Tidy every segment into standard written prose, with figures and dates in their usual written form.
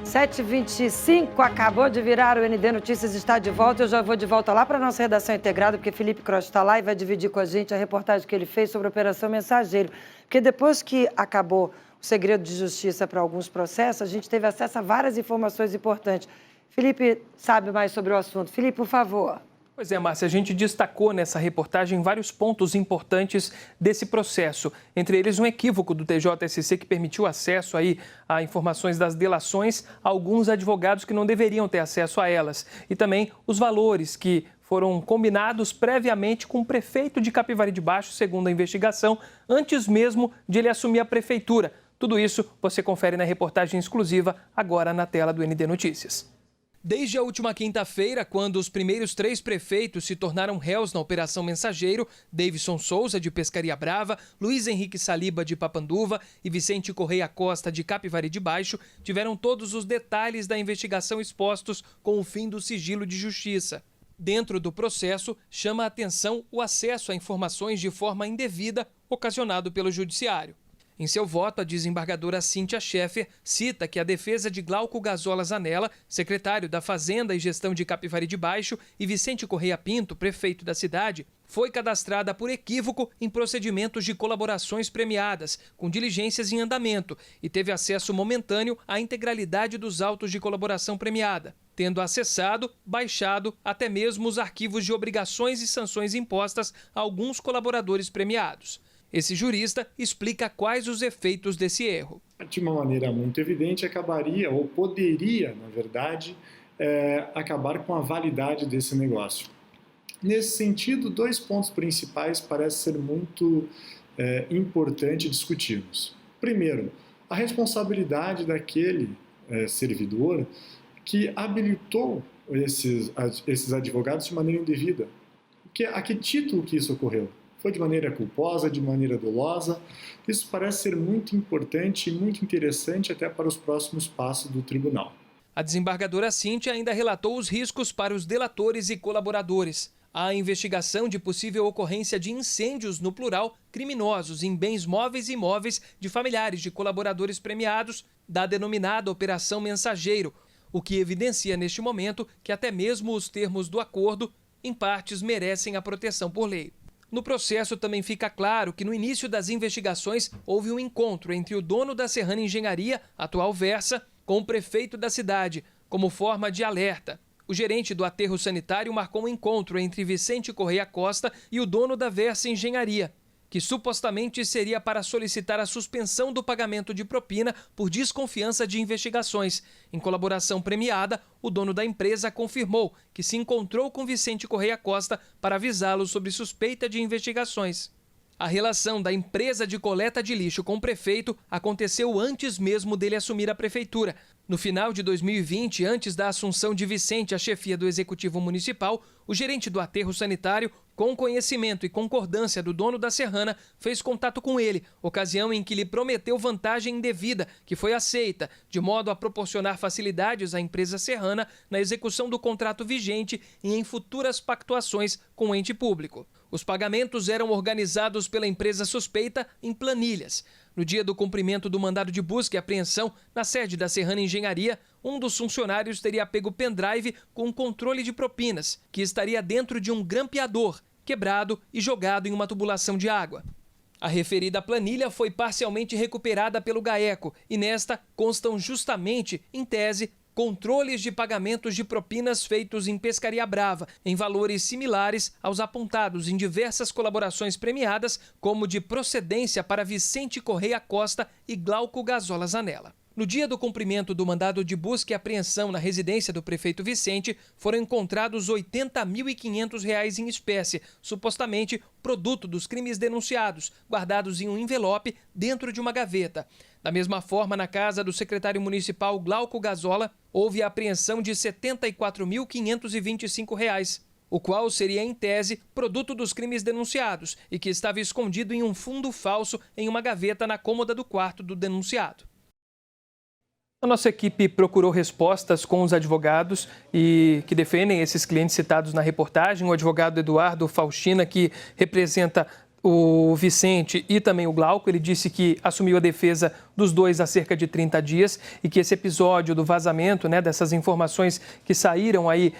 7h25, acabou de virar, o ND Notícias está de volta. Eu já vou de volta lá para a nossa redação integrada, porque Felipe Cross está lá e vai dividir com a gente a reportagem que ele fez sobre a Operação Mensageiro. Porque depois que acabou o segredo de justiça para alguns processos, a gente teve acesso a várias informações importantes. Felipe sabe mais sobre o assunto. Felipe, por favor. Pois é, Márcia, a gente destacou nessa reportagem vários pontos importantes desse processo. Entre eles, um equívoco do TJSC que permitiu acesso aí a informações das delações a alguns advogados que não deveriam ter acesso a elas. E também os valores que foram combinados previamente com o prefeito de Capivari de Baixo, segundo a investigação, antes mesmo de ele assumir a prefeitura. Tudo isso você confere na reportagem exclusiva agora na tela do ND Notícias. Desde a última quinta-feira, quando os primeiros 3 prefeitos se tornaram réus na Operação Mensageiro, Davidson Souza, de Pescaria Brava, Luiz Henrique Saliba, de Papanduva e Vicente Correia Costa, de Capivari de Baixo, tiveram todos os detalhes da investigação expostos com o fim do sigilo de justiça. Dentro do processo, chama a atenção o acesso a informações de forma indevida ocasionado pelo Judiciário. Em seu voto, a desembargadora Cíntia Scheffer cita que a defesa de Glauco Gazola Zanella, secretário da Fazenda e Gestão de Capivari de Baixo, e Vicente Correia Pinto, prefeito da cidade, foi cadastrada por equívoco em procedimentos de colaborações premiadas, com diligências em andamento, e teve acesso momentâneo à integralidade dos autos de colaboração premiada, tendo acessado, baixado até mesmo os arquivos de obrigações e sanções impostas a alguns colaboradores premiados. Esse jurista explica quais os efeitos desse erro. De uma maneira muito evidente, acabaria, ou poderia, na verdade, acabar com a validade desse negócio. Nesse sentido, 2 pontos principais parecem ser muito importante discutirmos. Primeiro, a responsabilidade daquele servidor que habilitou esses advogados de maneira indevida. A que título que isso ocorreu? Foi de maneira culposa, de maneira dolosa? Isso parece ser muito importante e muito interessante até para os próximos passos do tribunal. A desembargadora Cíntia ainda relatou os riscos para os delatores e colaboradores. Há investigação de possível ocorrência de incêndios, no plural, criminosos em bens móveis e imóveis de familiares de colaboradores premiados da denominada Operação Mensageiro, o que evidencia neste momento que até mesmo os termos do acordo, em partes, merecem a proteção por lei. No processo também fica claro que no início das investigações houve um encontro entre o dono da Serrana Engenharia, atual Versa, com o prefeito da cidade, como forma de alerta. O gerente do aterro sanitário marcou um encontro entre Vicente Correia Costa e o dono da Versa Engenharia, que supostamente seria para solicitar a suspensão do pagamento de propina por desconfiança de investigações. Em colaboração premiada, o dono da empresa confirmou que se encontrou com Vicente Correia Costa para avisá-lo sobre suspeita de investigações. A relação da empresa de coleta de lixo com o prefeito aconteceu antes mesmo dele assumir a prefeitura. No final de 2020, antes da assunção de Vicente à chefia do Executivo Municipal, o gerente do aterro sanitário, com conhecimento e concordância do dono da Serrana, fez contato com ele, ocasião em que lhe prometeu vantagem indevida, que foi aceita, de modo a proporcionar facilidades à empresa serrana na execução do contrato vigente e em futuras pactuações com o ente público. Os pagamentos eram organizados pela empresa suspeita em planilhas. No dia do cumprimento do mandado de busca e apreensão, na sede da Serrana Engenharia, um dos funcionários teria pego pendrive com controle de propinas, que estaria dentro de um grampeador, quebrado e jogado em uma tubulação de água. A referida planilha foi parcialmente recuperada pelo GAECO e nesta constam justamente, em tese, controles de pagamentos de propinas feitos em Pescaria Brava, em valores similares aos apontados em diversas colaborações premiadas, como de procedência para Vicente Correia Costa e Glauco Gazola Zanella. No dia do cumprimento do mandado de busca e apreensão na residência do prefeito Vicente, foram encontrados R$ 80.500 em espécie, supostamente produto dos crimes denunciados, guardados em um envelope dentro de uma gaveta. Da mesma forma, na casa do secretário municipal Glauco Gazola, houve a apreensão de R$ 74.525, o qual seria, em tese, produto dos crimes denunciados e que estava escondido em um fundo falso em uma gaveta na cômoda do quarto do denunciado. A nossa equipe procurou respostas com os advogados que defendem esses clientes citados na reportagem. O advogado Eduardo Faustina, que representa o Vicente e também o Glauco. Ele disse que assumiu a defesa dos dois há cerca de 30 dias e que esse episódio do vazamento, né, dessas informações que saíram aí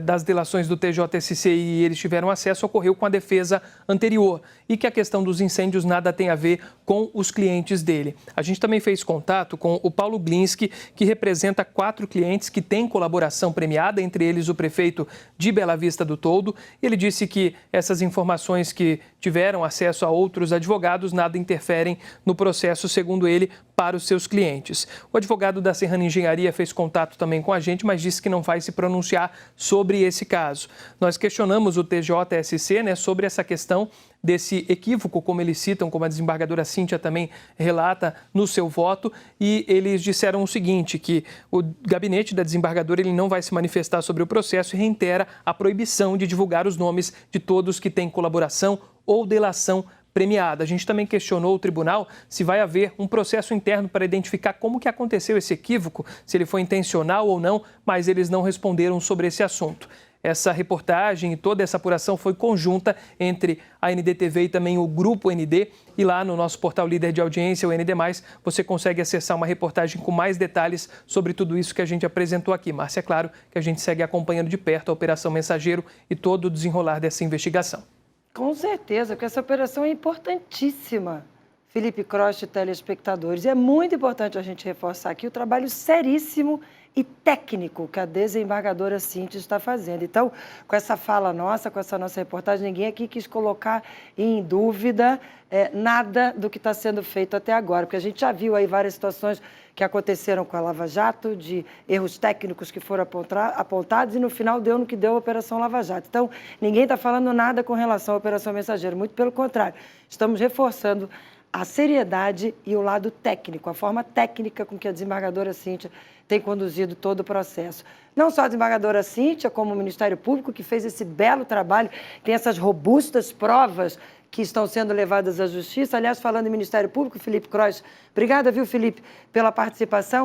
das delações do TJSC e eles tiveram acesso, ocorreu com a defesa anterior e que a questão dos incêndios nada tem a ver com os clientes dele. A gente também fez contato com o Paulo Glinski, que representa 4 clientes que têm colaboração premiada, entre eles o prefeito de Bela Vista do Toldo. Ele disse que essas informações que tiveram acesso a outros advogados nada interferem no processo, segundo ele, para os seus clientes. O advogado da Serrana Engenharia fez contato também com a gente, mas disse que não vai se pronunciar sobre esse caso. Nós questionamos o TJSC, né, sobre essa questão desse equívoco, como eles citam, como a desembargadora Cíntia também relata no seu voto, e eles disseram o seguinte, que o gabinete da desembargadora ele não vai se manifestar sobre o processo e reitera a proibição de divulgar os nomes de todos que têm colaboração ou delação premiada. A gente também questionou o tribunal se vai haver um processo interno para identificar como que aconteceu esse equívoco, se ele foi intencional ou não, mas eles não responderam sobre esse assunto. Essa reportagem e toda essa apuração foi conjunta entre a NDTV e também o Grupo ND. E lá no nosso portal líder de audiência, o ND+, você consegue acessar uma reportagem com mais detalhes sobre tudo isso que a gente apresentou aqui. Márcia, é claro que a gente segue acompanhando de perto a Operação Mensageiro e todo o desenrolar dessa investigação. Com certeza, porque essa operação é importantíssima, Felipe Crost e telespectadores. E é muito importante a gente reforçar aqui o trabalho seríssimo e técnico que a desembargadora Cíntia está fazendo. Então, com essa fala nossa, com essa nossa reportagem, ninguém aqui quis colocar em dúvida nada do que está sendo feito até agora, porque a gente já viu aí várias situações que aconteceram com a Lava Jato, de erros técnicos que foram apontados e no final deu no que deu a Operação Lava Jato. Então, ninguém está falando nada com relação à Operação Mensageiro, muito pelo contrário, estamos reforçando a seriedade e o lado técnico, a forma técnica com que a desembargadora Cíntia tem conduzido todo o processo. Não só a desembargadora Cíntia, como o Ministério Público, que fez esse belo trabalho, tem essas robustas provas que estão sendo levadas à Justiça. Aliás, falando em Ministério Público, Felipe Crost, obrigada, viu, Felipe, pela participação.